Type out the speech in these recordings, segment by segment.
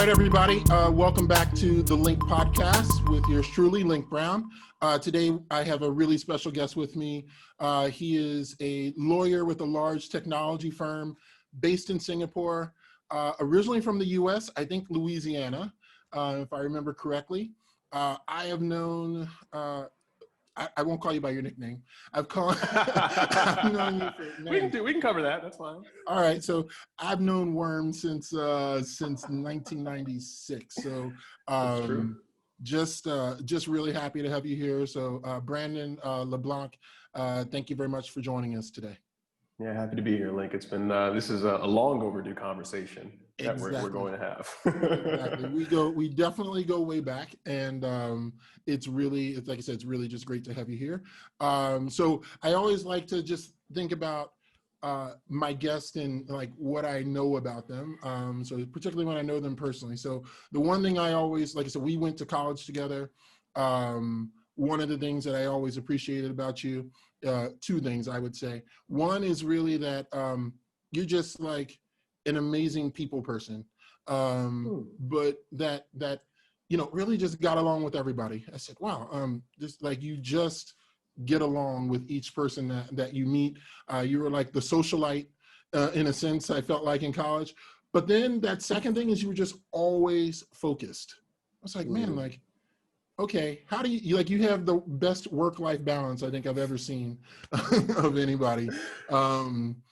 right, everybody. Welcome back to the Link Podcast with yours truly, Link Brown. Today, I have a really special guest with me. He is a lawyer with a large technology firm based in Singapore, originally from the U.S., I think Louisiana, if I remember correctly. I have known, I won't call you by your nickname. I've known you for we can cover that. That's fine. All right, so I've known Worm since 1996. So That's true. just really happy to have you here. So Brandon LeBlanc, thank you very much for joining us today. Yeah, happy to be here, Link. It's been this is a long overdue conversation that we're going to have. Exactly. We definitely go way back, and it's like I said, it's really just great to have you here. So I always like to just think about my guest and like what I know about them. So particularly when I know them personally. So the one thing I always, like I said, we went to college together. One of the things that I always appreciated about you, two things I would say. One is really that you're just like an amazing people person, but that really just got along with everybody. I said, wow, just like you just get along with each person that you meet. You were like the socialite in a sense, I felt like in college. But then that second thing is you were just always focused. I was like, man, like, okay, how do you have the best work-life balance I think I've ever seen of anybody. I'm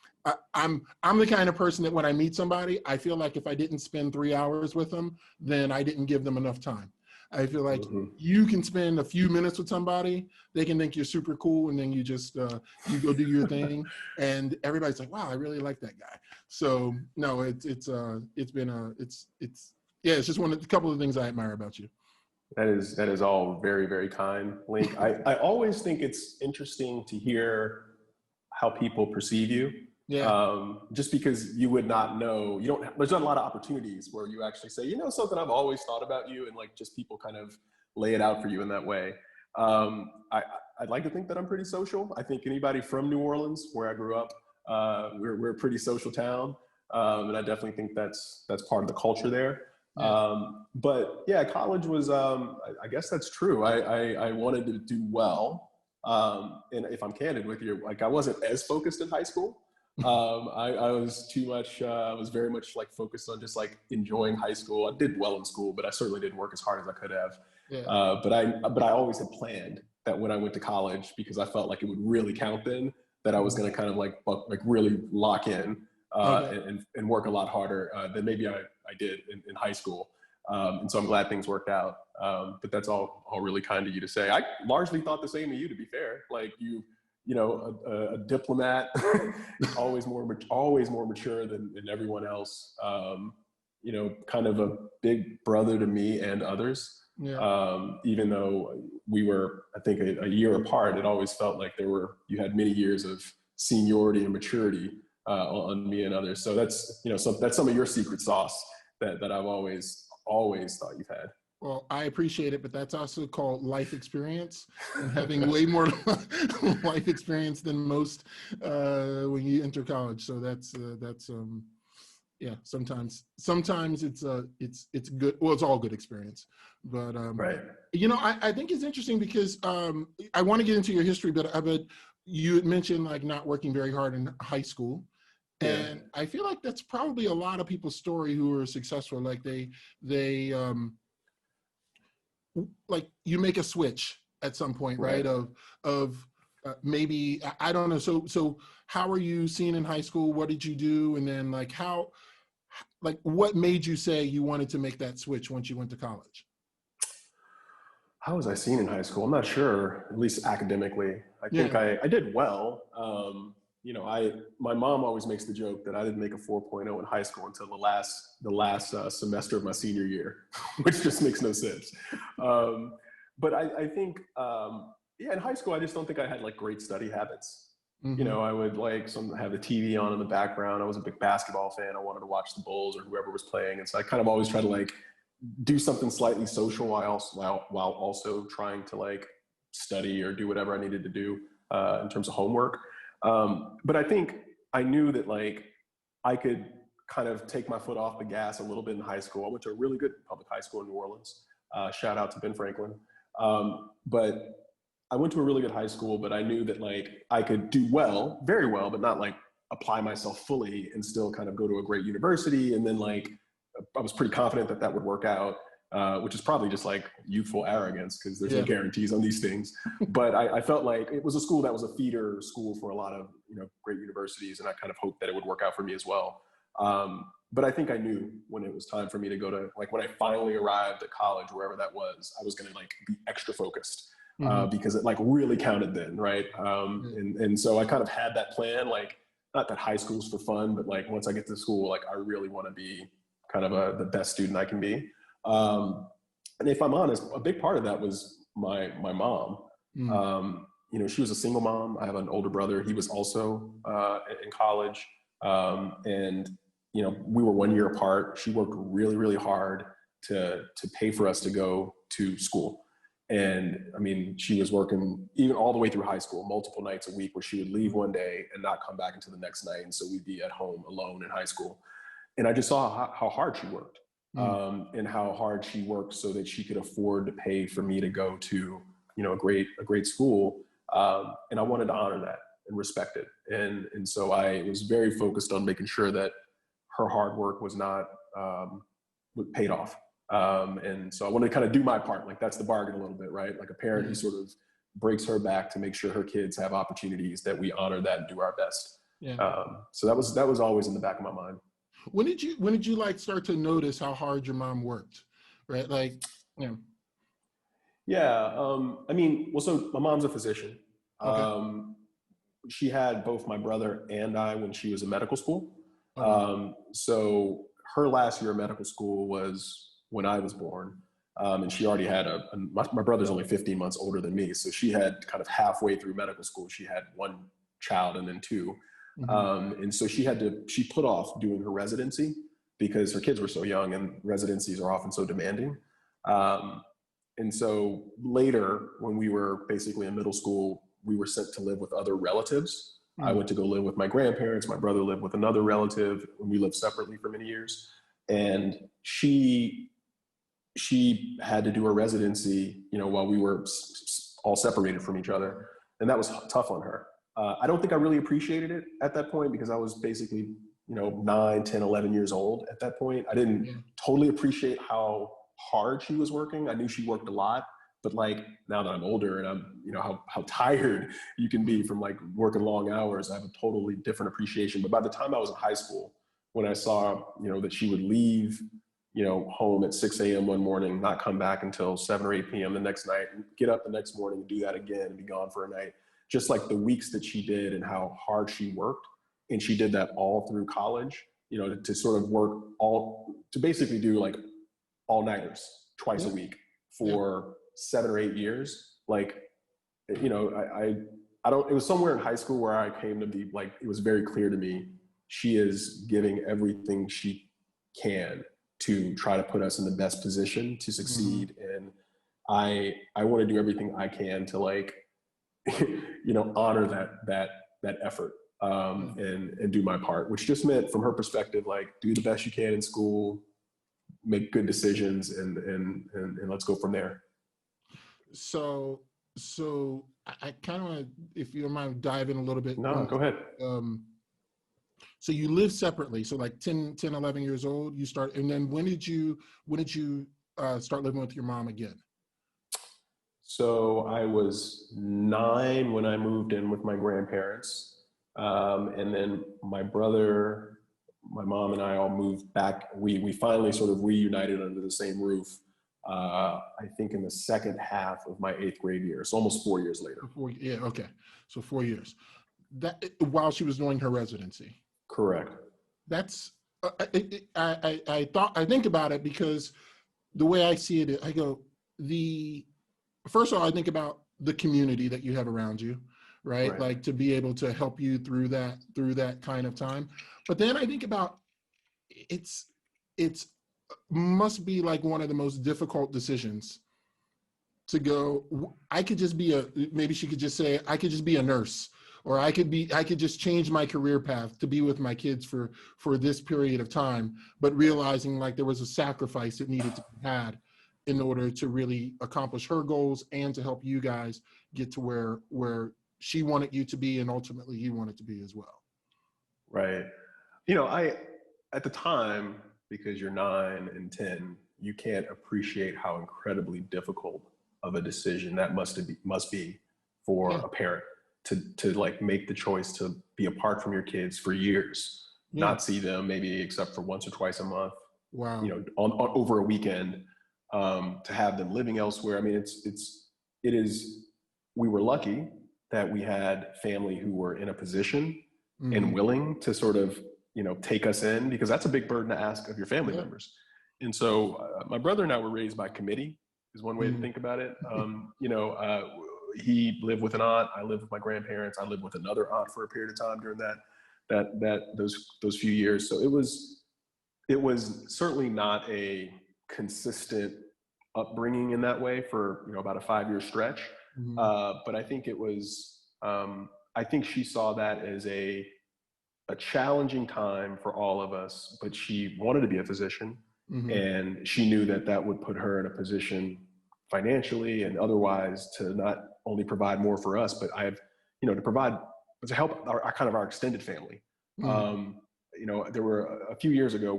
the kind of person that when I meet somebody, I feel like if I didn't spend 3 hours with them, then I didn't give them enough time. I feel like you can spend a few minutes with somebody, they can think you're super cool, and then you just you go do your thing, and everybody's like, wow, I really like that guy. So no, it's just one of a couple of things I admire about you. That is all very, very kind, Link. I always think it's interesting to hear how people perceive you. Yeah. Just because you would not know, there's not a lot of opportunities where you actually say, something I've always thought about you, and like just people kind of lay it out for you in that way. I'd like to think that I'm pretty social. I think anybody from New Orleans, where I grew up, we're a pretty social town. And I definitely think that's part of the culture there. Yeah. But yeah, college was, I guess that's true. I wanted to do well. And if I'm candid with you, like I wasn't as focused in high school. I was I was very much like focused on just like enjoying high school. I did well in school, but I certainly didn't work as hard as I could have. Yeah. But I always had planned that when I went to college, because I felt like it would really count then, that I was going to kind of like really lock in and work a lot harder than maybe I did in high school. And so I'm glad things worked out. But that's all really kind of you to say. I largely thought the same of you, to be fair. Like a diplomat, always more mature than everyone else. Kind of a big brother to me and others. Yeah. Even though we were, I think, a year apart, it always felt like you had many years of seniority and maturity on me and others. So that's that's some of your secret sauce that I've always thought you've had. Well, I appreciate it, but that's also called life experience, and having way more life experience than most when you enter college. So that's yeah. Sometimes it's good. Well, it's all good experience, but right. I think it's interesting because I want to get into your history, but you had mentioned like not working very hard in high school. And I feel like that's probably a lot of people's story who are successful. Like they like you make a switch at some point, right? Of maybe, I don't know. So how were you seen in high school? What did you do? And then what made you say you wanted to make that switch once you went to college? How was I seen in high school? I'm not sure, at least academically. I think I did well. My mom always makes the joke that I didn't make a 4.0 in high school until the last semester of my senior year, which just makes no sense. But I think, in high school, I just don't think I had like great study habits. Mm-hmm. I would have the TV on in the background. I was a big basketball fan. I wanted to watch the Bulls or whoever was playing. And so I kind of always try to like do something slightly social while also trying to like study or do whatever I needed to do in terms of homework. But I think I knew that like I could kind of take my foot off the gas a little bit in high school. I went to a really good public high school in New Orleans. Shout out to Ben Franklin. But I went to a really good high school, but I knew that like I could do well, very well, but not like apply myself fully and still kind of go to a great university. And then like, I was pretty confident that that would work out, which is probably just like youthful arrogance because there's no guarantees on these things. But I felt like it was a school that was a feeder school for a lot of, you know, great universities. And I kind of hoped that it would work out for me as well. But I think I knew when it was time for me to go to, like when I finally arrived at college, wherever that was, I was going to like be extra focused because it like really counted then. Right. And so I kind of had that plan, like not that high school's for fun, but like once I get to school, like I really want to be kind of the best student I can be. And if I'm honest, a big part of that was my mom. You know, she was a single mom. I have an older brother. He was also in college. And, you know, we were 1 year apart. She worked really, really hard to pay for us to go to school. And I mean, she was working even all the way through high school, multiple nights a week where she would leave one day and not come back until the next night. And so we'd be at home alone in high school. And I just saw how hard she worked and how hard she worked so that she could afford to pay for me to go to, you know, a great school. And I wanted to honor that and respect it. And so I was very focused on making sure that her hard work was not paid off. And so I wanted to kind of do my part. Like that's the bargain a little bit, right? Like a parent who sort of breaks her back to make sure her kids have opportunities, that we honor that and do our best. So that was always in the back of my mind. When did you like start to notice how hard your mom worked? Right. Like, I mean, well, so my mom's a physician. Okay. She had both my brother and I when she was in medical school. Okay. So her last year of medical school was when I was born. And she already had my brother's only 15 months older than me. So she had kind of halfway through medical school, she had one child and then two. And so she put off doing her residency because her kids were so young and residencies are often so demanding. And so later, when we were basically in middle school, we were sent to live with other relatives. I went to go live with my grandparents. My brother lived with another relative, and we lived separately for many years. And she had to do her residency, you know, while we were all separated from each other. And that was tough on her. I don't think I really appreciated it at that point because I was basically, you know, 9, 10, 11 years old at that point. I didn't totally appreciate how hard she was working. I knew she worked a lot, but like now that I'm older and I'm, you know, how tired you can be from like working long hours, I have a totally different appreciation. But by the time I was in high school, when I saw, you know, that she would leave, you know, home at 6 a.m. one morning, not come back until 7 or 8 p.m. the next night, and get up the next morning and do that again and be gone for a night. Just like the weeks that she did and how hard she worked. And she did that all through college, you know, to sort of work to basically do like all-nighters twice a week for 7 or 8 years. Like, you know, I don't, it was somewhere in high school where I came to be like, it was very clear to me, she is giving everything she can to try to put us in the best position to succeed. And I want to do everything I can to like, you know, honor that effort and do my part, which just meant from her perspective, like do the best you can in school, make good decisions and let's go from there. So I kind of want to, if you don't mind, dive in a little bit. No, go ahead. So you live separately. So like 10, 11 years old, you start, and then when did you start living with your mom again? So I was 9 when I moved in with my grandparents. And then my brother, my mom and I all moved back. We finally sort of reunited under the same roof, I think in the second half of my 8th grade year. So almost 4 years later. Okay. So 4 years. That while she was doing her residency. Correct. That's, I think about it because the way I see it, I go, first of all, I think about the community that you have around you, right? Like to be able to help you through that kind of time. But then I think about it's must be like one of the most difficult decisions to go, I could just be maybe she could just say, I could just be a nurse, or I could just change my career path to be with my kids for this period of time, but realizing like there was a sacrifice that needed to be had in order to really accomplish her goals and to help you guys get to where she wanted you to be and ultimately you wanted to be as well. Right. You know, at the time, because you're 9 and 10, you can't appreciate how incredibly difficult of a decision that must be for a parent to like make the choice to be apart from your kids for years, not see them maybe except for once or twice a month. Wow. You know, on over a weekend, to have them living elsewhere. I mean, it is. We were lucky that we had family who were in a position and willing to sort of, you know, take us in, because that's a big burden to ask of your family members. And so my brother and I were raised by committee is one way to think about it. You know, he lived with an aunt. I lived with my grandparents. I lived with another aunt for a period of time during those few years. So it was certainly not a consistent upbringing in that way for, you know, about a 5-year stretch. But I think it was, I think she saw that as a challenging time for all of us, but she wanted to be a physician, and she knew that that would put her in a position financially and otherwise to not only provide more for us, but to help our extended family. You know, there were a few years ago,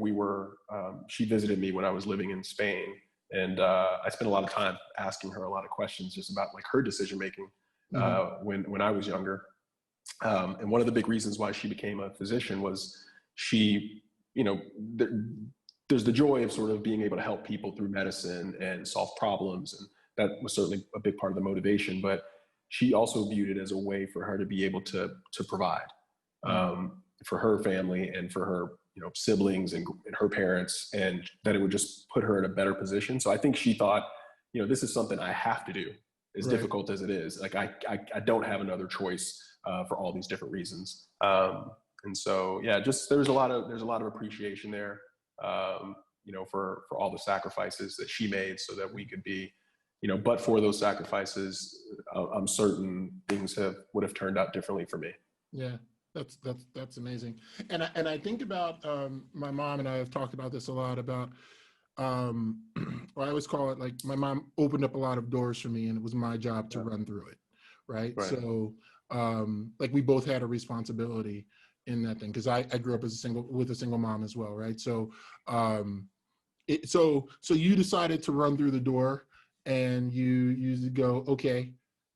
she visited me when I was living in Spain, and I spent a lot of time asking her a lot of questions just about like her decision making when I was younger. And one of the big reasons why she became a physician was she, you know, there's the joy of sort of being able to help people through medicine and solve problems. And that was certainly a big part of the motivation, but she also viewed it as a way for her to be able to provide for her family and for her, you know, siblings and her parents, and that it would just put her in a better position. So I think she thought, you know, this is something I have to do, as difficult as it is. Like I don't have another choice for all these different reasons. And so, yeah, just there's a lot of appreciation there, you know, for all the sacrifices that she made so that we could be, you know, but for those sacrifices, I'm certain things would have turned out differently for me. Yeah. That's amazing. And I think about my mom, and I have talked about this a lot about, well, I always call it like my mom opened up a lot of doors for me, and it was my job to run through it. Right. So like we both had a responsibility in that thing, because I grew up with a single mom as well. Right. So so you decided to run through the door, and you go, okay.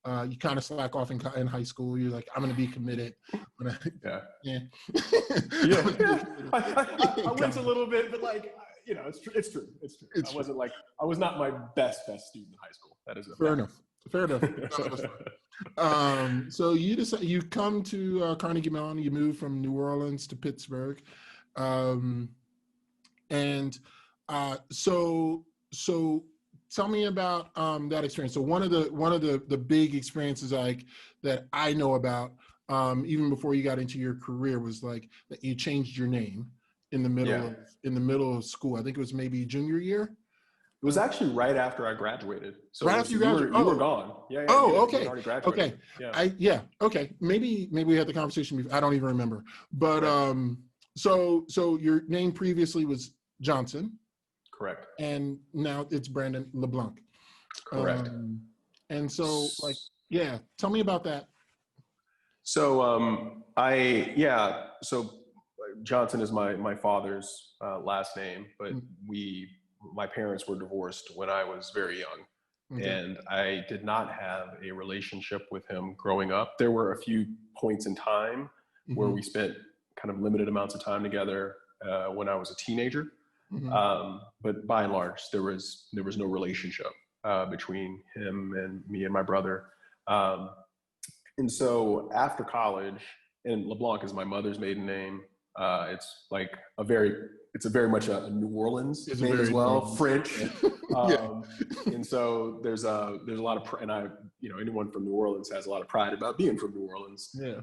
You kind of slack off in high school. You're like, I'm going to be committed. Yeah. Yeah. I went a little bit, but like, you know, it's true. I was not my best student in high school. That is fair enough. So you come to Carnegie Mellon. You move from New Orleans to Pittsburgh, and so tell me about that experience. So one of the big experiences like that I know about, even before you got into your career, was like that you changed your name in the middle of school. I think it was maybe junior year. It was actually right after I graduated. So right after you graduated, you were gone. Yeah. Oh, you okay. had already graduated. Okay. Yeah. Okay. Maybe we had the conversation before. I don't even remember. But so your name previously was Johnson. Correct. And now it's Brandon LeBlanc. Correct. And so, like, yeah, tell me about that. So so Johnson is my father's last name, but my parents were divorced when I was very young. Okay. And I did not have a relationship with him growing up. There were a few points in time where we spent kind of limited amounts of time together when I was a teenager. But by and large, there was no relationship between him and me and my brother. And so after college, and LeBlanc is my mother's maiden name. It's like it's very much a New Orleans name as well, French. And so there's a lot of, and anyone from New Orleans has a lot of pride about being from New Orleans. Yeah.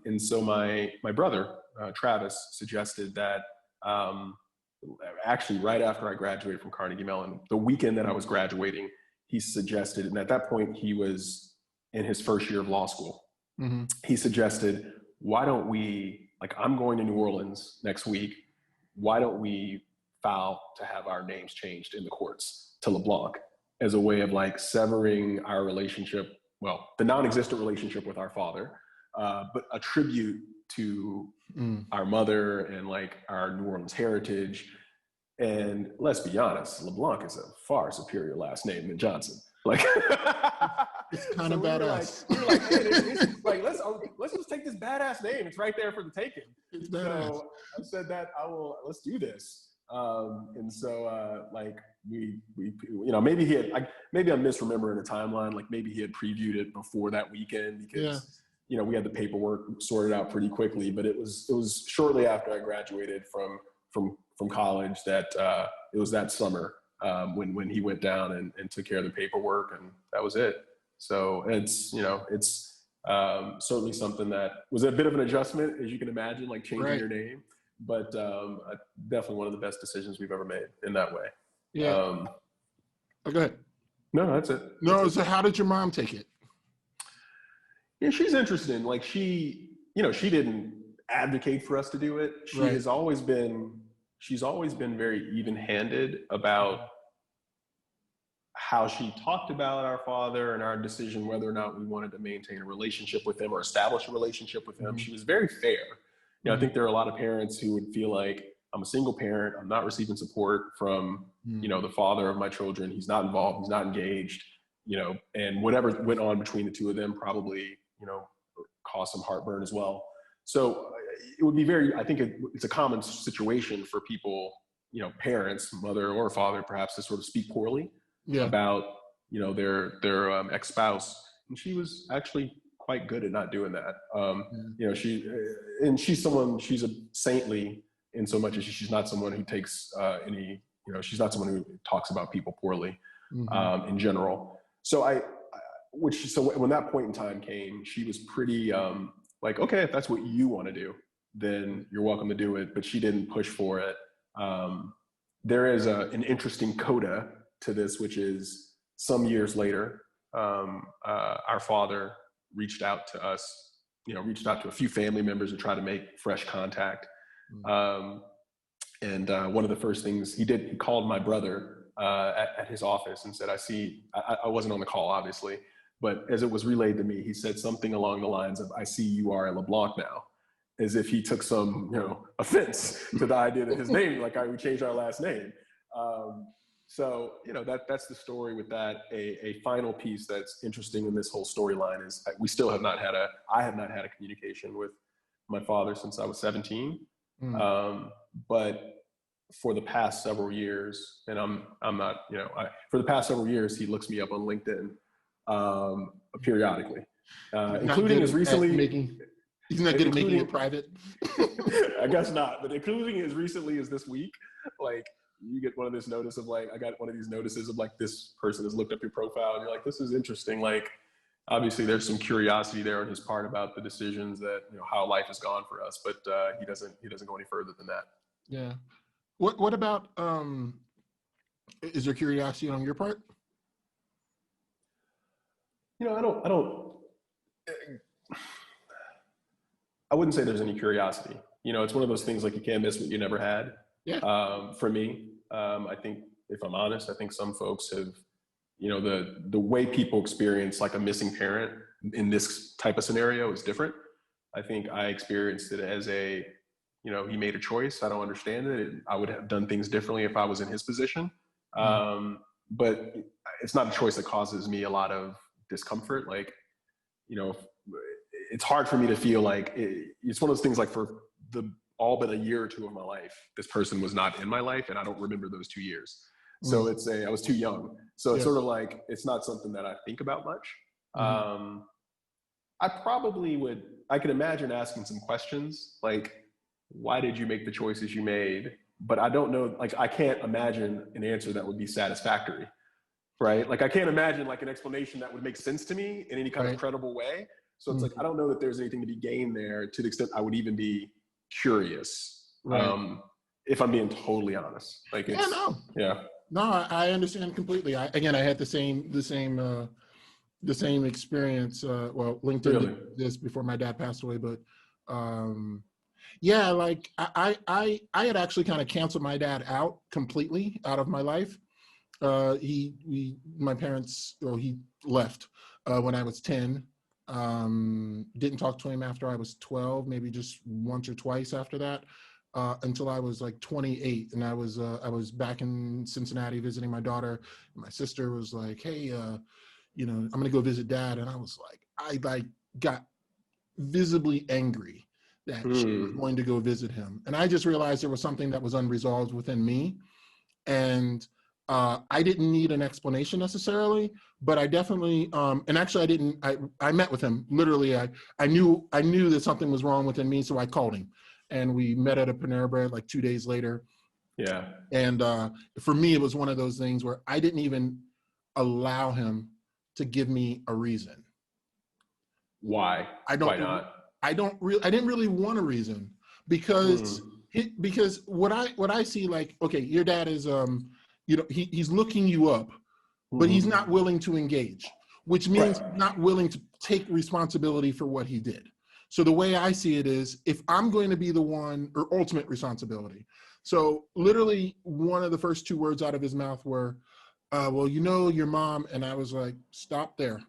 And so my brother, Travis, suggested that, actually right after I graduated from Carnegie Mellon, the weekend that I was graduating, he suggested, and at that point he was in his first year of law school. he suggested, why don't we, like, I'm going to New Orleans next week. Why don't we file to have our names changed in the courts to LeBlanc as a way of like severing our relationship, well, the non-existent relationship with our father, but a tribute to our mother and like our New Orleans heritage. And let's be honest, LeBlanc is a far superior last name than Johnson. Like, it's kind of badass. We were like, hey, it's like, let's just take this badass name. It's right there for the taking. It's badass. So I said that let's do this. And so like we you know, maybe maybe I'm misremembering the timeline. Like maybe he had previewed it before that weekend because you know, we had the paperwork sorted out pretty quickly. But it was shortly after I graduated from college that it was that summer. When he went down and took care of the paperwork, and that was it. So it's, you know, it's certainly something that was a bit of an adjustment, as you can imagine, like changing your name, but definitely one of the best decisions we've ever made in that way. Yeah. Oh, go ahead. No, that's it. No, so how did your mom take it? Yeah, she's interesting. Like she didn't advocate for us to do it. She's always been very even-handed about how she talked about our father and our decision whether or not we wanted to maintain a relationship with him or establish a relationship with him. She was very fair. You know, I think there are a lot of parents who would feel like, I'm a single parent, I'm not receiving support from, you know, the father of my children. He's not involved, he's not engaged, you know, and whatever went on between the two of them probably, you know, caused some heartburn as well. So it would be I think it's a common situation for people, you know, parents, mother or father, perhaps, to sort of speak poorly about, you know, their ex-spouse. And she was actually quite good at not doing that. You know, she's a saintly in so much as she's not someone who takes any, you know, she's not someone who talks about people poorly in general. So when that point in time came, she was pretty, like, okay, if that's what you want to do, then you're welcome to do it. But she didn't push for it. There is an interesting coda to this, which is some years later, our father reached out to us, you know, reached out to a few family members to try to make fresh contact. And one of the first things he did, he called my brother at his office and said, I wasn't on the call, obviously, but as it was relayed to me, he said something along the lines of, I see you are a LeBlanc now, as if he took some, you know, offense to the idea that his name, like we changed our last name. So, you know, that's the story with that. A final piece that's interesting in this whole storyline is I have not had a communication with my father since I was 17. But for the past several years, and I'm not, you know, for the past several years, he looks me up on LinkedIn periodically, including as recently. He's not good at making it private. I guess not, but including as recently as this week, like you get one of this notice of like, I got one of these notices of like, this person has looked up your profile and you're like, this is interesting. Like, obviously there's some curiosity there on his part about the decisions that, you know, how life has gone for us, but he doesn't go any further than that. Yeah. What about, is there curiosity on your part? You know, I wouldn't say there's any curiosity. You know, it's one of those things like you can't miss what you never had. Yeah. For me, I think, if I'm honest, I think some folks have, you know, the way people experience like a missing parent in this type of scenario is different. I think I experienced it as he made a choice. I don't understand it. I would have done things differently if I was in his position. But it's not a choice that causes me a lot of discomfort. Like, you know, it's hard for me to feel like it's one of those things, like for all but a year or two of my life, this person was not in my life and I don't remember those 2 years. So I was too young. So it's sort of like, it's not something that I think about much. I could imagine asking some questions like, why did you make the choices you made? But I don't know, like, I can't imagine an answer that would be satisfactory, right? Like, I can't imagine like an explanation that would make sense to me in any kind of credible way. So it's like, I don't know that there's anything to be gained there to the extent I would even be curious. If I'm being totally honest. Like, it's, No, I understand completely. I had the same the same experience. Well, LinkedIn Really? didn't exist before my dad passed away, but yeah, like I had actually kind of canceled my dad out completely out of my life. My parents, well, he left when I was 10. Didn't talk to him after I was 12, maybe just once or twice after that, until I was like 28. And I was back in Cincinnati visiting my daughter. My sister was like, hey, I'm going to go visit dad. And I was like, I got visibly angry that she was going to go visit him. And I just realized there was something that was unresolved within me. And I didn't need an explanation necessarily, but I definitely, and actually I met with him. Literally, I knew that something was wrong within me, so I called him. And we met at a Panera Bread like 2 days later. Yeah. And for me, it was one of those things where I didn't even allow him to give me a reason. Why? Why not? I didn't really want a reason because what I see, like, okay, your dad is he's looking you up, but he's not willing to engage, which means not willing to take responsibility for what he did. So the way I see it is, if I'm going to be the one, or ultimate responsibility. So literally one of the first 2 words out of his mouth were, well, your mom, and I was like, stop there.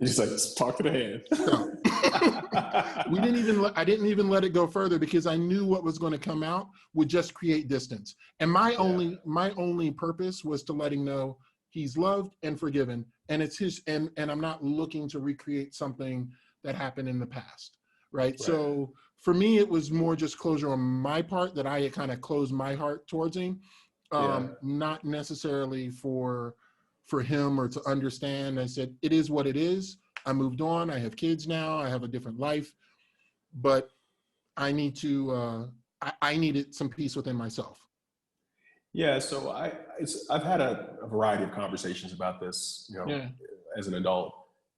He's like, talk to the hand. I didn't even let it go further because I knew what was going to come out would just create distance. And my only purpose was to let him know he's loved and forgiven. And it's his, and I'm not looking to recreate something that happened in the past. Right. So for me, it was more just closure on my part, that I had kind of closed my heart towards him. Not necessarily for him or to understand. I said, it is what it is. I moved on. I have kids now. I have a different life, but I need to, I needed some peace within myself. Yeah. So I've had a variety of conversations about this, as an adult.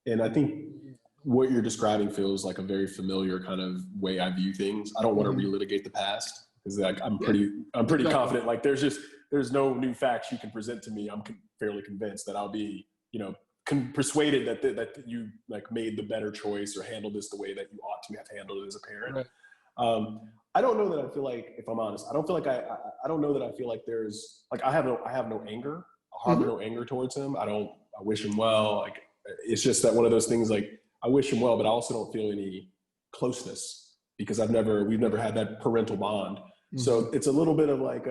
And I think what you're describing feels like a very familiar kind of way I view things. I don't want to relitigate the past, because I'm pretty confident. Like there's no new facts you can present to me. I'm fairly convinced that I'll be, persuaded that you like made the better choice or handled this the way that you ought to have handled it as a parent. Right. I don't know that I feel like, if I'm honest, I don't feel like I don't know that I feel like there's like, I have no anger. I harbor no anger towards him. I wish him well. Like, it's just that one of those things, like, I wish him well, but I also don't feel any closeness because we've never had that parental bond. So it's a little bit of like,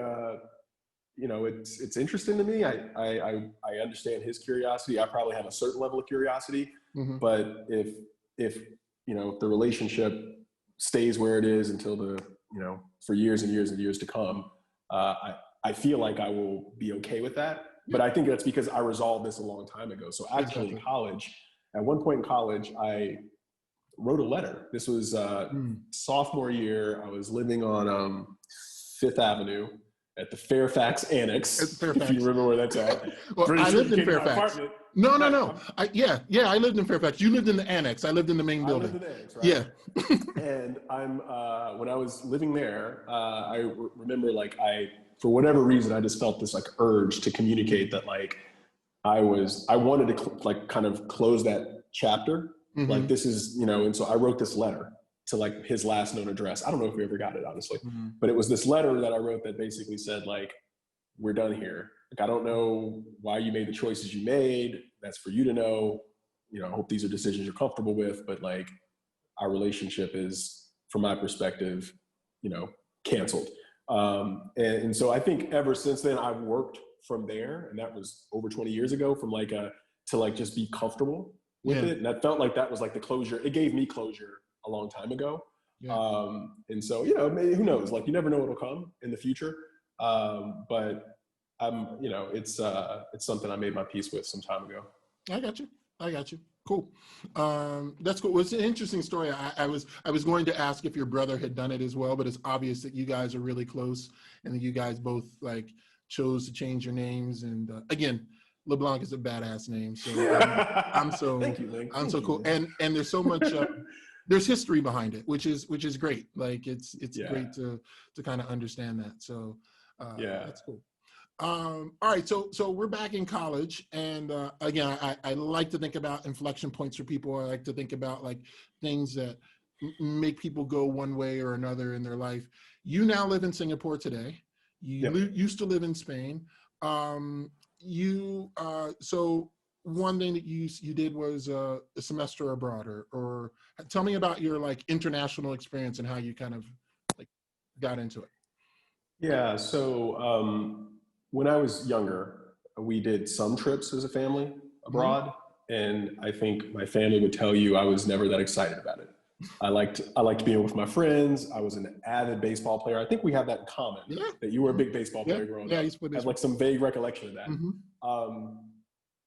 it's interesting to me. I understand his curiosity. I probably have a certain level of curiosity, but if the relationship stays where it is until for years and years and years to come, I feel like I will be okay with that. But I think that's because I resolved this a long time ago. So actually in college, at one point in college, I wrote a letter. This was sophomore year. I was living on 5th Avenue at the Fairfax Annex, if you remember where that's at. Well, I lived in Fairfax. No. I lived in Fairfax. You lived in the Annex. I lived in the main building. I lived in the Annex, right? Yeah. And when I was living there, I remember for whatever reason, I just felt this like urge to communicate that like I wanted to kind of close that chapter. Like this is, and so I wrote this letter to like his last known address. I don't know if we ever got it, honestly, but it was this letter that I wrote that basically said like, we're done here. Like, I don't know why you made the choices you made. That's for you to know. I hope these are decisions you're comfortable with, but like our relationship is, from my perspective, canceled. And so I think ever since then I've worked from there, and that was over 20 years ago, from to just be comfortable with it. And that felt like that was like the closure. It gave me closure a long time ago. And so, maybe, who knows, like you never know what'll come in the future. But it's something I made my peace with some time ago. I got you. Cool. That's cool. It's an interesting story. I was going to ask if your brother had done it as well, but it's obvious that you guys are really close and that you guys both like chose to change your names. And again, LeBlanc is a badass name. So I'm so Thank you, I'm so cool. And there's so much there's history behind it, which is great. Like it's great to kind of understand that. So that's cool. All right, so we're back in college, and again, I like to think about inflection points for people. I like to think about like things that make people go one way or another in their life. You now live in Singapore today. You Yep. used to live in Spain. So one thing that you did was a semester abroad, or tell me about your like international experience and how you kind of like got into it. Yeah. So when I was younger, we did some trips as a family Mhm. abroad, and I think my family would tell you I was never that excited about it. I liked being with my friends. I was an avid baseball player. I think we have that in common. Yeah. That you were a big baseball Yeah. player growing Yeah. up. He's put I this. have like some vague recollection of that. Mm-hmm. Um,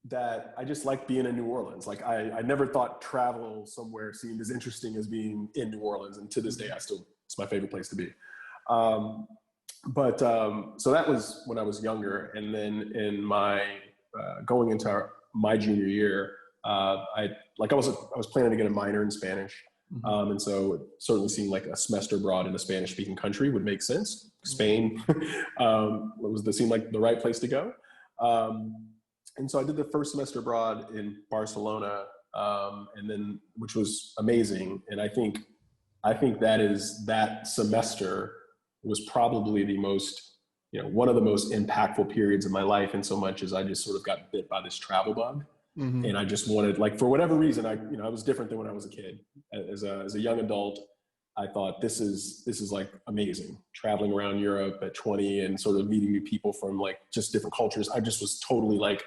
that I just liked being in New Orleans. Like I never thought travel somewhere seemed as interesting as being in New Orleans, and to this day, it's my favorite place to be. Um, so that was when I was younger, and then in my going into my junior year, I was planning to get a minor in Spanish, and so it certainly seemed like a semester abroad in a Spanish-speaking country would make sense. Spain seemed like the right place to go, and so I did the first semester abroad in Barcelona, and then which was amazing, and I think that semester was probably the most, one of the most impactful periods of my life, in so much as I just sort of got bit by this travel bug. Mm-hmm. And I just wanted, like, for whatever reason, I was different than when I was a kid. As a young adult, I thought this is like amazing. Traveling around Europe at 20 and sort of meeting new people from like just different cultures. I just was totally like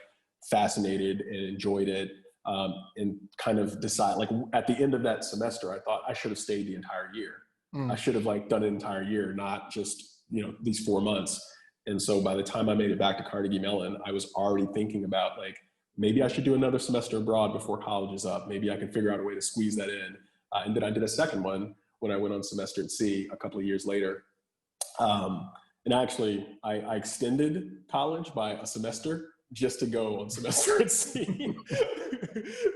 fascinated and enjoyed it. And kind of decide, like, at the end of that semester, I thought I should have stayed the entire year. I should have like done an entire year, not just, these 4 months. And so by the time I made it back to Carnegie Mellon, I was already thinking about like, maybe I should do another semester abroad before college is up. Maybe I can figure out a way to squeeze that in. And then I did a second one when I went on semester at sea a couple of years later. And actually, I extended college by a semester just to go on semester at sea.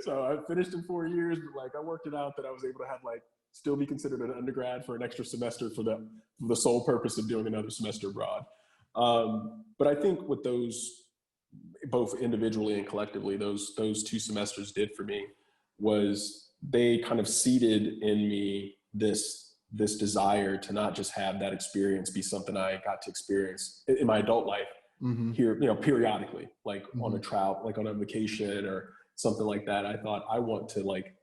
So I finished in 4 years, but like I worked it out that I was able to have like still be considered an undergrad for an extra semester for the sole purpose of doing another semester abroad. But I think what those, both individually and collectively, those 2 semesters did for me was they kind of seeded in me this desire to not just have that experience be something I got to experience in my adult life here, periodically, like on a travel, like on a vacation or something like that. I thought I want to like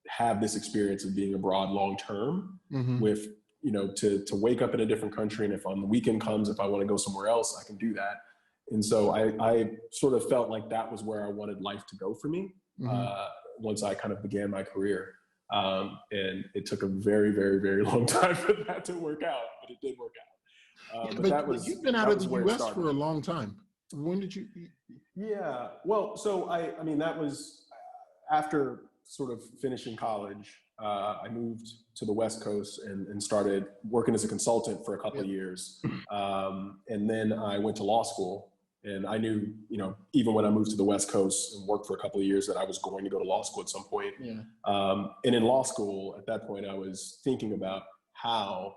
have this experience of being abroad long-term with, to wake up in a different country. And if on the weekend comes, if I want to go somewhere else, I can do that. And so I sort of felt like that was where I wanted life to go for me once I kind of began my career. And it took a very, very, very long time for that to work out, but it did work out. But you've been out of the U.S. for a long time. When did you? Yeah, well, so I mean, that was after sort of finishing college. I moved to the West Coast and started working as a consultant for a couple of years. And then I went to law school. And I knew, even when I moved to the West Coast and worked for a couple of years, that I was going to go to law school at some point. Yeah. And in law school, at that point, I was thinking about how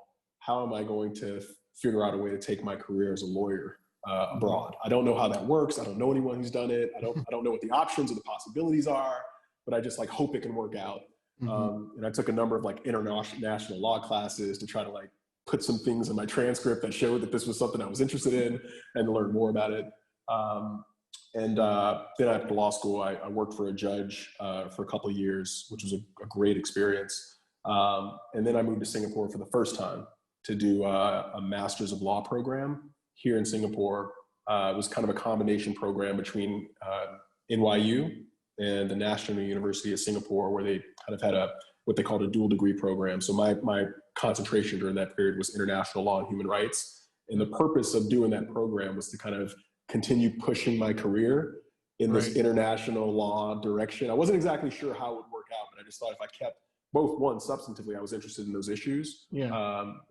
am I going to figure out a way to take my career as a lawyer abroad. I don't know how that works. I don't know anyone who's done it. I don't know what the options or the possibilities are, but I just like hope it can work out. And I took a number of like international law classes to try to like put some things in my transcript that showed that this was something I was interested in and to learn more about it. Then after law school, I worked for a judge for a couple of years, which was a great experience. And then I moved to Singapore for the first time to do a Master's of Law program here in Singapore. It was kind of a combination program between NYU and the National University of Singapore, where they kind of had what they called a dual degree program. So my concentration during that period was international law and human rights. And the purpose of doing that program was to kind of continue pushing my career in this international law direction. I wasn't exactly sure how it would work out, but I just thought if I kept both, one, substantively, I was interested in those issues,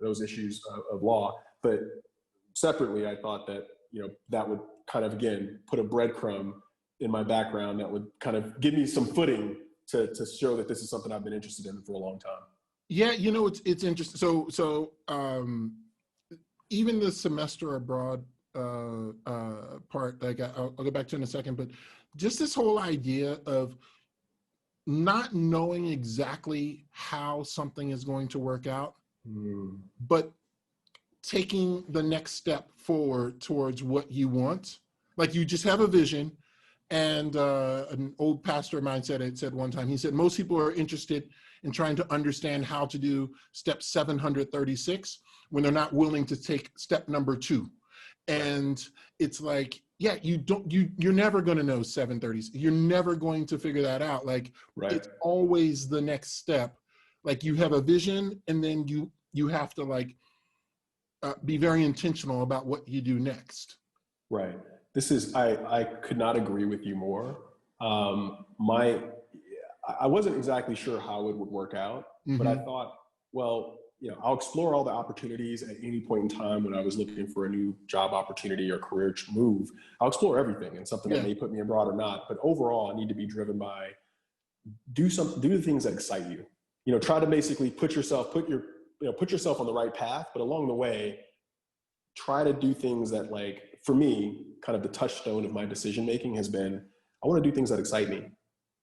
those issues of law, but separately, I thought that, that would kind of, again, put a breadcrumb in my background that would kind of give me some footing to show that this is something I've been interested in for a long time. Yeah, it's interesting. So even the semester abroad part, like I'll go back to in a second, but just this whole idea of not knowing exactly how something is going to work out, but taking the next step forward towards what you want. Like you just have a vision. And an old pastor of mine said one time, he said, most people are interested in trying to understand how to do step 736 when they're not willing to take step number 2. And it's like, yeah, you're never going to know 730s. You're never going to figure that out. Like it's always the next step. Like you have a vision, and then you have to like be very intentional about what you do next. Right. This is, I could not agree with you more. I wasn't exactly sure how it would work out, but I thought, well, I'll explore all the opportunities at any point in time when I was looking for a new job opportunity or career move. I'll explore everything, and something that may put me abroad or not. But overall, I need to be driven by do the things that excite you. Try to basically put yourself on the right path, but along the way, try to do things that, like, for me, kind of the touchstone of my decision making has been, I want to do things that excite me,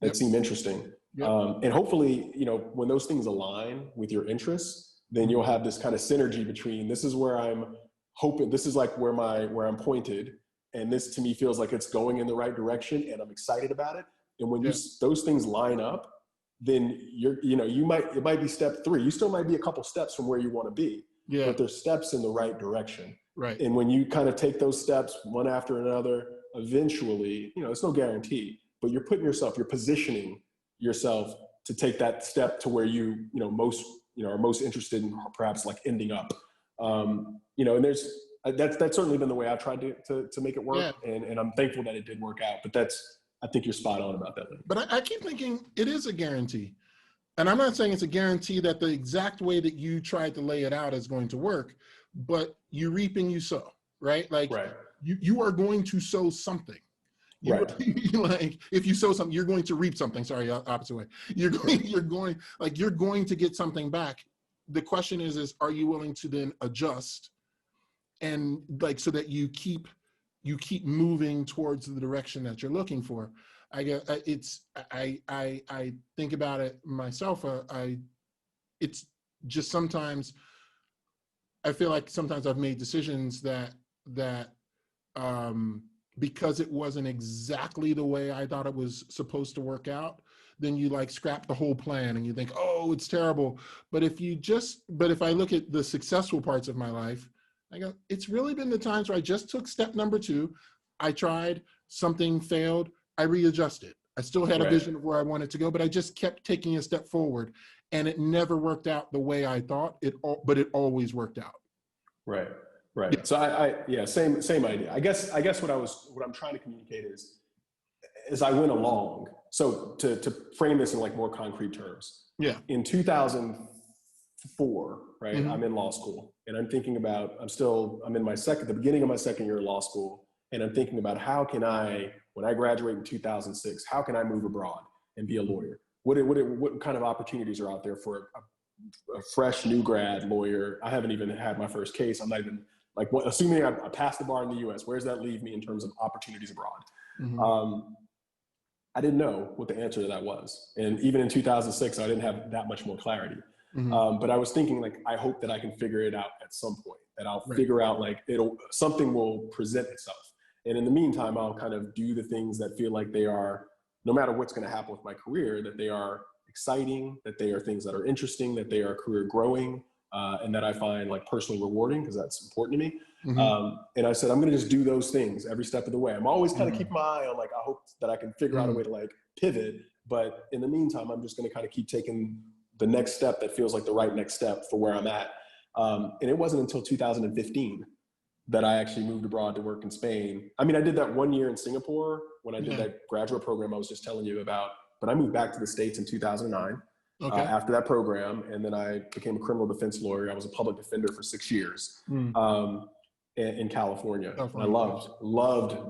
that seem interesting. And hopefully, when those things align with your interests, then you'll have this kind of synergy between, this is where I'm hoping, this is like where I'm pointed, and this to me feels like it's going in the right direction, and I'm excited about it. And when those things line up, then it might be step 3. You still might be a couple steps from where you want to be, but there's steps in the right direction. Right. And when you kind of take those steps one after another, eventually, it's no guarantee, but you're positioning yourself to take that step to where are most interested in perhaps like ending up. And that's certainly been the way I've tried to make it work. And I'm thankful that it did work out, but I think you're spot on about that. But I keep thinking it is a guarantee. And I'm not saying it's a guarantee that the exact way that you tried to lay it out is going to work, but you reap and you sow, right? Like you are going to sow something. Like if you sow something, you're going to reap something. Sorry, opposite way. You're going to get something back. The question is are you willing to then adjust and like so that you keep moving towards the direction that you're looking for? I think about it myself. It's just sometimes I feel like sometimes I've made decisions that because it wasn't exactly the way I thought it was supposed to work out, then you like scrap the whole plan and you think, oh, it's terrible. But if I look at the successful parts of my life, I go, it's really been the times where I just took step number 2. I tried, something failed, I readjusted. I still had a vision of where I wanted to go, but I just kept taking a step forward, and it never worked out the way I thought but it always worked out. Right. Yeah. So same idea. I guess what I'm trying to communicate is as I went along. So to frame this in like more concrete terms. Yeah. In 2004, right, I'm in law school, and I'm thinking about I'm in the beginning of my second year of law school, and I'm thinking about how can I, when I graduate in 2006, how can I move abroad and be a lawyer? What kind of opportunities are out there for a fresh new grad lawyer? I haven't even had my first case. I'm not even assuming I passed the bar in the U.S. Where does that leave me in terms of opportunities abroad? I didn't know what the answer to that was, and even in 2006, I didn't have that much more clarity. But I was thinking, like, I hope that I can figure it out at some point. That I'll figure out, like, something will present itself. And in the meantime, I'll kind of do the things that feel like they are, no matter what's going to happen with my career, that they are exciting, that they are things that are interesting, that they are career growing, and that I find like personally rewarding, because that's important to me. And I said, I'm going to just do those things every step of the way. I'm always kind of keeping my eye on, like, I hope that I can figure out a way to like pivot. But in the meantime, I'm just going to kind of keep taking the next step that feels like the right next step for where I'm at. And it wasn't until 2015 that I actually moved abroad to work in Spain. I mean, I did that 1 year in Singapore when I did that graduate program I was just telling you about, but I moved back to the States in 2009 after that program. And then I became a criminal defense lawyer. I was a public defender for 6 years in California. And I loved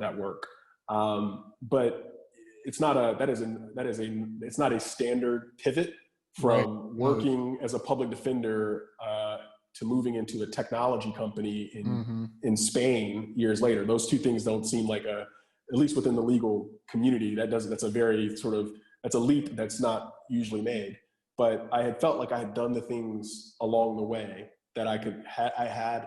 that work. But it's not a standard pivot from working as a public defender to moving into a technology company in Spain years later. Those two things don't seem like at least within the legal community, that's a very sort of, that's a leap that's not usually made. But I had felt like I had done the things along the way that I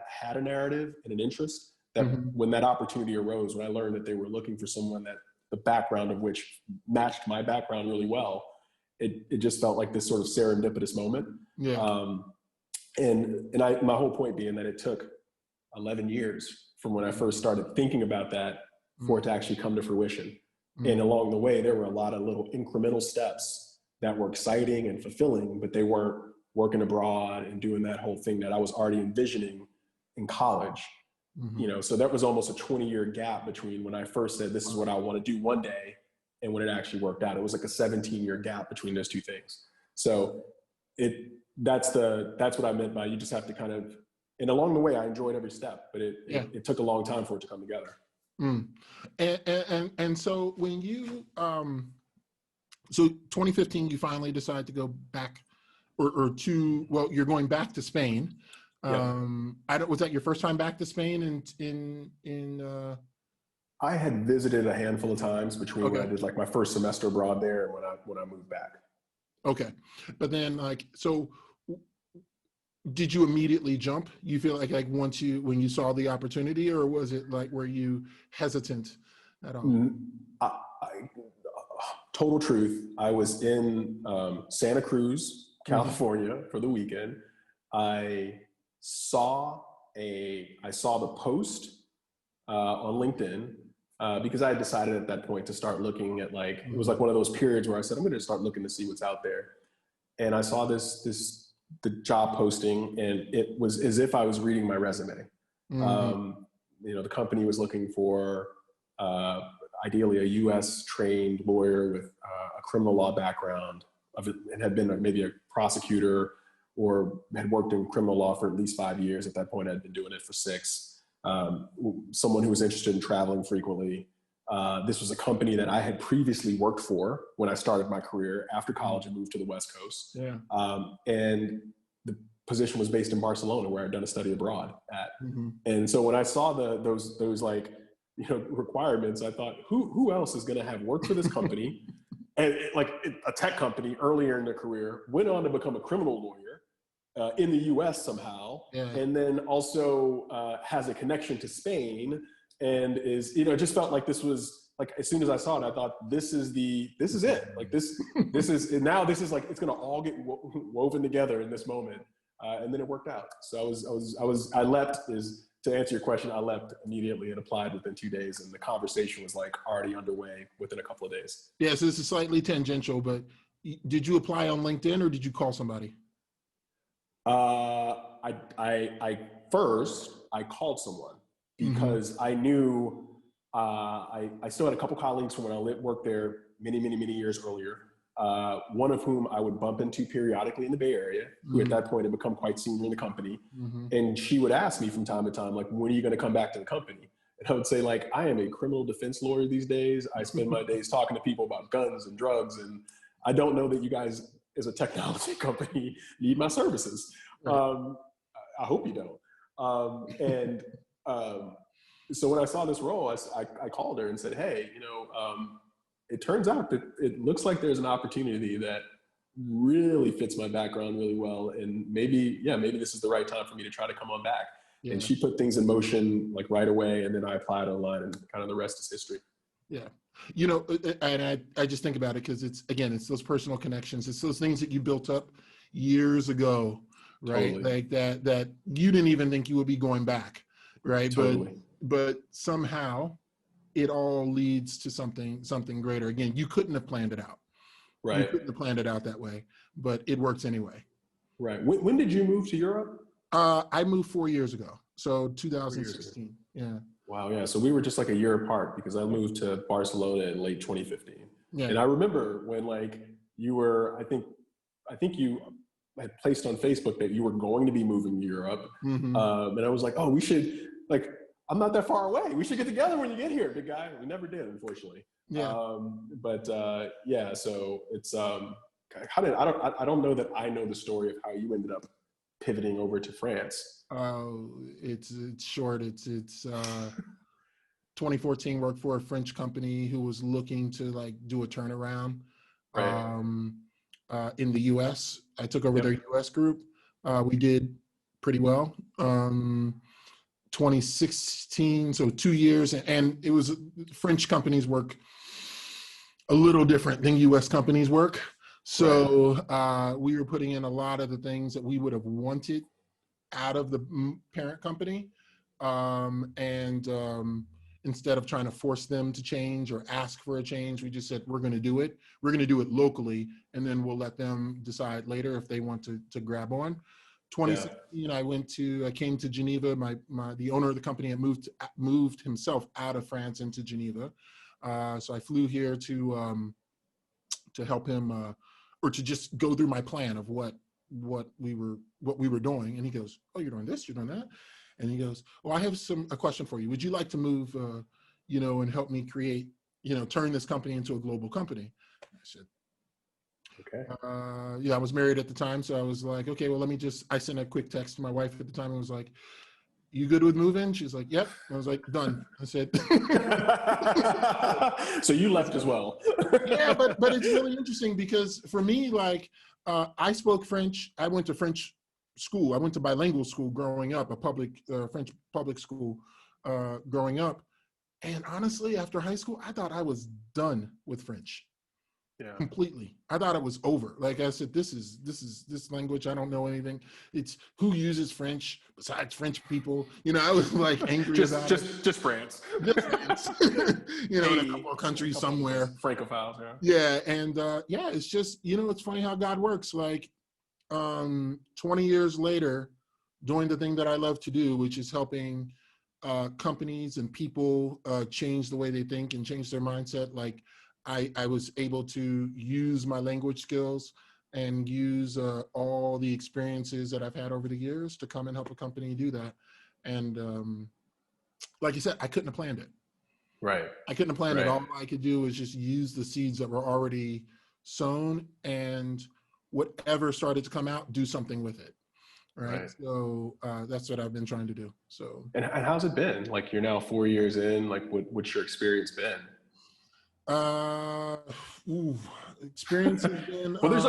had a narrative and an interest that when that opportunity arose, when I learned that they were looking for someone that the background of which matched my background really well, it just felt like this sort of serendipitous moment. Yeah. My whole point being that it took 11 years from when I first started thinking about that for it to actually come to fruition. And along the way, there were a lot of little incremental steps that were exciting and fulfilling, but they weren't working abroad and doing that whole thing that I was already envisioning in college. You know, so that was almost a 20-year gap between when I first said, this is what I want to do one day, and when it actually worked out. It was like a 17-year gap between those two things. So that's what I meant by you just have to kind of, and along the way, I enjoyed every step, but it took a long time for it to come together. And so when you, so 2015, you finally decide to go back you're going back to Spain. Was that your first time back to Spain I had visited a handful of times between when I did like my first semester abroad there and when I moved back. Okay. But then so did you immediately jump? You feel like when you saw the opportunity, or was it like, were you hesitant at all? Total truth. I was in Santa Cruz, California for the weekend. I saw the post on LinkedIn because I had decided at that point to start looking at it was like one of those periods where I said, I'm going to start looking to see what's out there. And I saw the job posting, and it was as if I was reading my resume. You know, the company was looking for ideally a U.S. trained lawyer with a criminal law background and had been maybe a prosecutor or had worked in criminal law for at least 5 years. At that point, I'd been doing it for 6. Someone who was interested in traveling frequently. This was a company that I had previously worked for when I started my career after college and moved to the West Coast. And the position was based in Barcelona, where I'd done a study abroad at. And so when I saw those requirements, I thought, who else is going to have worked for this company and a tech company earlier in their career, went on to become a criminal lawyer in the US somehow, and then also has a connection to Spain, and is, it just felt like this was like, as soon as I saw it, I thought, this is it. Like this is like, it's going to all get woven together in this moment. And then it worked out. So I leapt, to answer your question, I leapt immediately and applied within 2 days. And the conversation was like already underway within a couple of days. Yeah. So this is slightly tangential, but did you apply on LinkedIn or did you call somebody? First I called someone because I knew, I still had a couple colleagues from when I worked there many years earlier. One of whom I would bump into periodically in the Bay Area, who at that point had become quite senior in the company. And she would ask me from time to time, like, when are you going to come back to the company? And I would say, like, I am a criminal defense lawyer these days. I spend my days talking to people about guns and drugs. And I don't know that you guys as a technology company need my services. Right. I hope you don't. So when I saw this role, I called her and said, hey, it turns out that it looks like there's an opportunity that really fits my background really well. And maybe this is the right time for me to try to come on back. Yeah. And she put things in motion like right away. And then I applied online, and kind of the rest is history. Yeah. And I just think about it because it's those personal connections. It's those things that you built up years ago, right? Totally. Like that you didn't even think you would be going back, right? Totally. But somehow it all leads to something greater. Again, you couldn't have planned it out. Right. You couldn't have planned it out that way, but it works anyway. Right. When did you move to Europe? I moved 4 years ago. So 2016. Yeah. Wow. Yeah. So we were just like a year apart because I moved to Barcelona in late 2015. Yeah. And I remember when you were, I think you had placed on Facebook that you were going to be moving to Europe. And I was like, oh, we should I'm not that far away. We should get together when you get here, big guy. We never did, unfortunately. Yeah. So it's I don't know that I know the story of how you ended up pivoting over to France? It's short. It's 2014, worked for a French company who was looking to like do a turnaround Right. in the US. I took over Yep. their US group. We did pretty well. 2016, so 2 years, and it was French companies work a little different than US companies work. So we were putting in a lot of the things that we would have wanted out of the parent company. Instead of trying to force them to change or ask for a change, we just said, we're going to do it. We're going to do it locally, and then we'll let them decide later if they want to grab on. 2016, I came to Geneva. The owner of the company had moved himself out of France into Geneva. So I flew here to help him, or to just go through my plan of what we were doing. And he goes, "Oh, you're doing this, you're doing that." And he goes, "Well, I have a question for you. Would you like to move, and help me create, turn this company into a global company?" I said, Okay. I was married at the time. So I was like, okay, well, I sent a quick text to my wife at the time and was like, "You good with moving?" She's like, "Yep." I was like, "Done." I said, So you left as well. yeah, but it's really interesting because for me, like, I spoke French. I went to French school. I went to bilingual school growing up, a French public school growing up. And honestly, after high school, I thought I was done with French. Yeah. Completely. I thought it was over. Like I said, this language, I don't know anything. It's who uses French besides French people. I was like angry about it. Just France. Just France. In a couple of countries somewhere. Francophiles, yeah. Yeah, and it's just, it's funny how God works. Like 20 years later, doing the thing that I love to do, which is helping companies and people change the way they think and change their mindset. Like I was able to use my language skills and use all the experiences that I've had over the years to come and help a company do that. And like you said, I couldn't have planned it. Right. I couldn't have planned it. All I could do was just use the seeds that were already sown, and whatever started to come out, do something with it. Right. So that's what I've been trying to do. So. And how's it been? Like, you're now 4 years in. Like, what's your experience been? Experience has been. Well, there's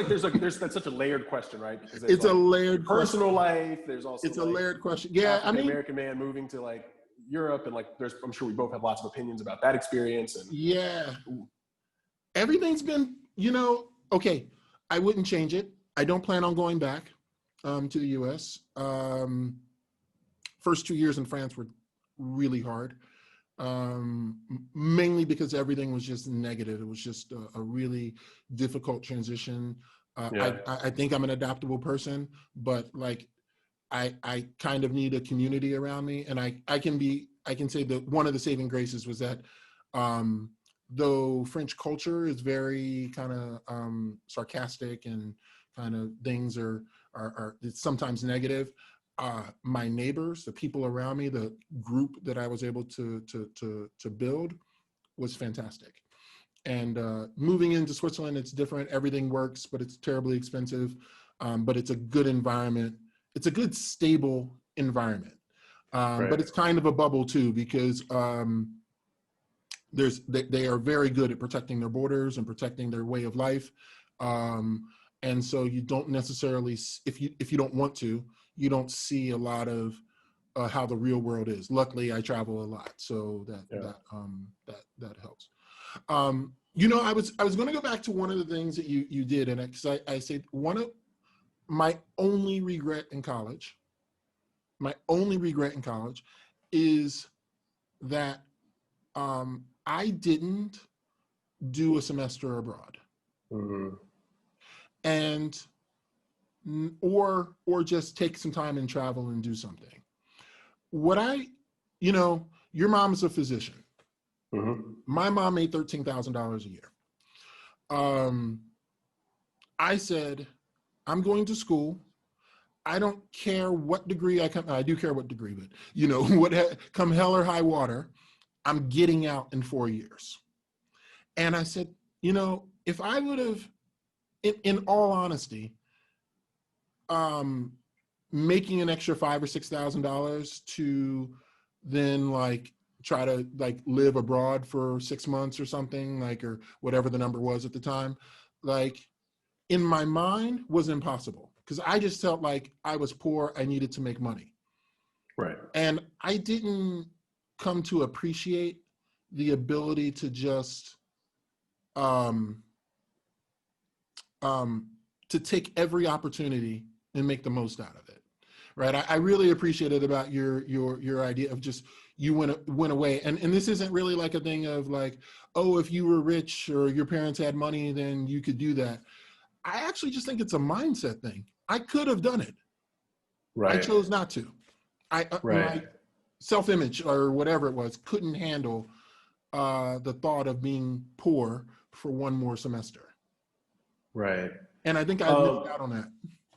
that's such a layered question, right? Because it's a layered personal life. There's also a layered question. Yeah, American man moving to like Europe, and like I'm sure we both have lots of opinions about that experience. And yeah, everything's been, okay. I wouldn't change it. I don't plan on going back to the U.S. First 2 years in France were really hard. Mainly because everything was just negative. It was just a really difficult transition. I think I'm an adaptable person, but like I kind of need a community around me, and I can say that one of the saving graces was that though French culture is very kind of sarcastic and kind of things are it's sometimes negative. My neighbors, the people around me, the group that I was able to build was fantastic. And moving into Switzerland, it's different. Everything works, but it's terribly expensive. But it's a good environment. It's a good, stable environment. But it's kind of a bubble too, because they are very good at protecting their borders and protecting their way of life. And so you don't necessarily, if you don't want to, you don't see a lot of how the real world is. Luckily, I travel a lot, so that helps. I was going to go back to one of the things that you did, and because I said one of my only regret in college is that I didn't do a semester abroad. Mm-hmm. And or just take some time and travel and do something. Your mom is a physician. Mm-hmm. My mom made $13,000 a year. I said, I'm going to school. I don't care what degree I do care what degree, but come hell or high water, I'm getting out in 4 years. And I said, if I would have, in all honesty, making an extra $5,000 or $6,000 to then like try to like live abroad for 6 months or something, like, or whatever the number was at the time, like in my mind was impossible, because I just felt like I was poor. I needed to make money. Right. And I didn't come to appreciate the ability to just to take every opportunity and make the most out of it. Right. I really appreciated about your idea of just, you went away. And this isn't really like a thing of like, oh, if you were rich or your parents had money, then you could do that. I actually just think it's a mindset thing. I could have done it. Right. I chose not to. My self-image or whatever it was couldn't handle the thought of being poor for one more semester. Right. And I think I missed out on that.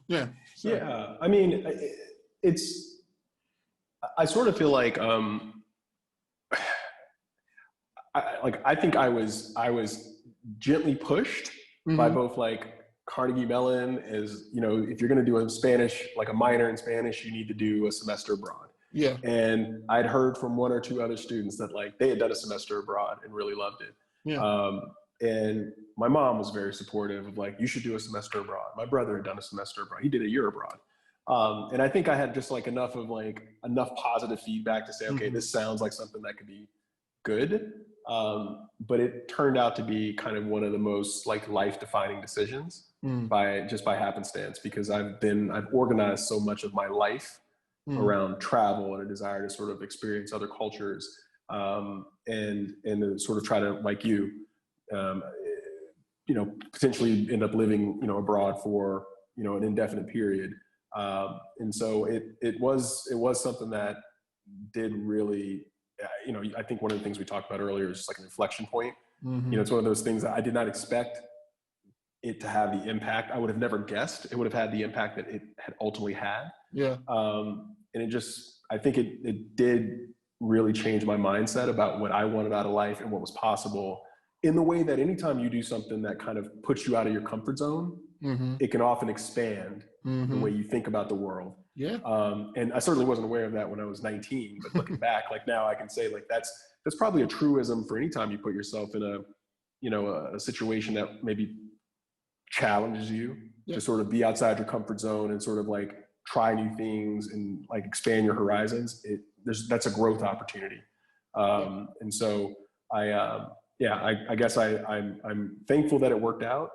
Yeah. So. Yeah. I mean, I sort of feel like, I think I was gently pushed by both like Carnegie Mellon is, you know, if you're going to do a Spanish, like a minor in Spanish, you need to do a semester abroad. Yeah. And I'd heard from one or two other students that like they had done a semester abroad and really loved it. Yeah. And my mom was very supportive of like, you should do a semester abroad. My brother had done a semester abroad. He did a year abroad. And I think I had just like enough positive feedback to say, okay, this sounds like something that could be good. But it turned out to be kind of one of the most like life-defining decisions by happenstance, because I've organized so much of my life around travel and a desire to sort of experience other cultures, and to sort of try to, like you know, potentially end up living, you know, abroad for, you know, an indefinite period. And so it was something that did really, you know, I think one of the things we talked about earlier is just like an inflection point. You know, it's one of those things that I did not expect it to have the impact. I would have never guessed it would have had the impact that it had ultimately had. Yeah. And it just, I think it did really change my mindset about what I wanted out of life and what was possible, in the way that anytime you do something that kind of puts you out of your comfort zone, it can often expand the way you think about the world. Yeah. And I certainly wasn't aware of that when I was 19, but looking back, like now I can say like, that's probably a truism for any time you put yourself in a, you know, a situation that maybe challenges you to sort of be outside your comfort zone and sort of like try new things and like expand your horizons. That's a growth opportunity. And so I guess I'm thankful that it worked out.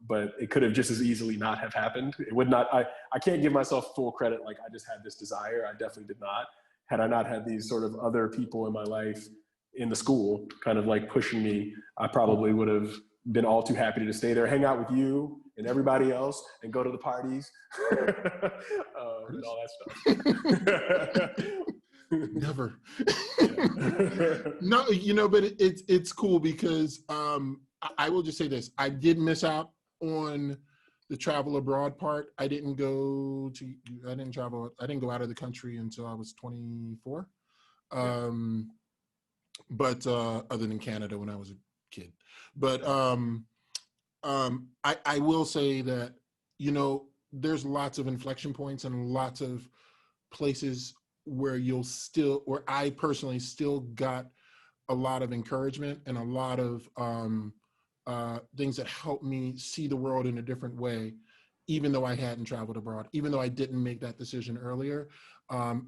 But it could have just as easily not have happened. It would not, I can't give myself full credit. Like I just had this desire. I definitely did not. Had I not had these sort of other people in my life in the school kind of like pushing me, I probably would have been all too happy to stay there, hang out with you and everybody else and go to the parties and all that stuff. Never. No, you know, but it's cool because I will just say this. I did miss out on the travel abroad part. I didn't go out of the country until I was 24. But other than Canada when I was a kid. But I will say that, you know, there's lots of inflection points and lots of places where I personally still got a lot of encouragement and a lot of things that helped me see the world in a different way, even though I hadn't traveled abroad, even though I didn't make that decision earlier.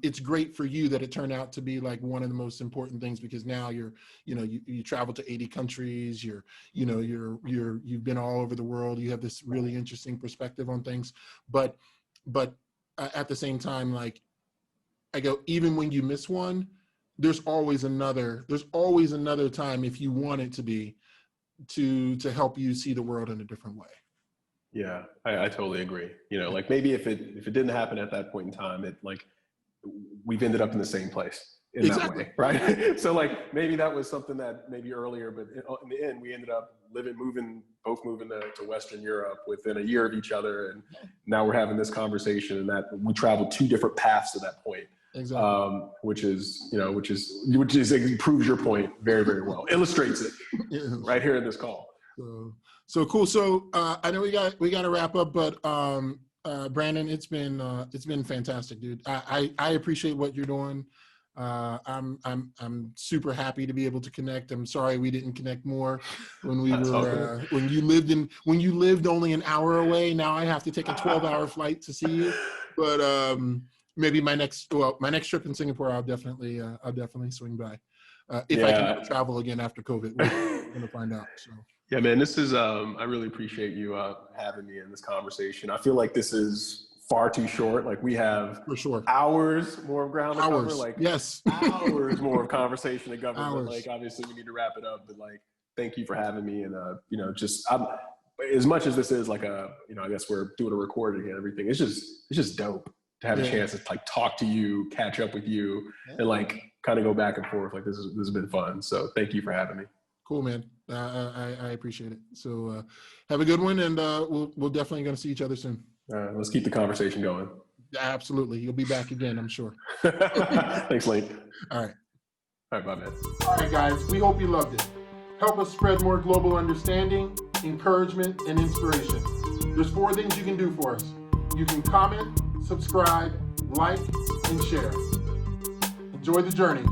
It's great for you that it turned out to be like one of the most important things, because now you travel to 80 countries, you've been all over the world. You have this really interesting perspective on things, but at the same time, like I go, even when you miss one, there's always another time, if you want it to be, to help you see the world in a different way. Yeah, I totally agree. You know, like maybe if it didn't happen at that point in time, it like we've ended up in the same place in that way, right? So like maybe that was something that maybe earlier, but in the end we ended up both moving to Western Europe within a year of each other, and now we're having this conversation, and that we traveled two different paths to that point. Exactly. Which proves your point very, very well. Illustrates it right here in this call. So cool. So I know we got to wrap up, but Brandon, it's been fantastic, dude. I appreciate what you're doing. I'm super happy to be able to connect. I'm sorry we didn't connect more when we were when you lived only an hour away. Now I have to take a 12-hour flight to see you. But maybe my next trip in Singapore, I'll definitely swing by. If I can travel again after COVID, we're gonna find out. So. Yeah, man, this is, I really appreciate you having me in this conversation. I feel like this is far too short. Like we have for sure hours more of ground to cover. Like yes, hours more of conversation to cover. Hours. But like, obviously we need to wrap it up, but like, thank you for having me. And, you know, just as much as this is like I guess we're doing a recording and everything. It's just dope to have a chance to like talk to you, catch up with you and like kind of go back and forth. Like this has been fun. So thank you for having me. Cool, man. I appreciate it. So have a good one, and we'll definitely going to see each other soon. Let's keep the conversation going. Absolutely. You'll be back again, I'm sure. Thanks, Link. All right. All right, bye, man. All right, guys. We hope you loved it. Help us spread more global understanding, encouragement, and inspiration. There's 4 things you can do for us. You can comment, subscribe, like, and share. Enjoy the journey.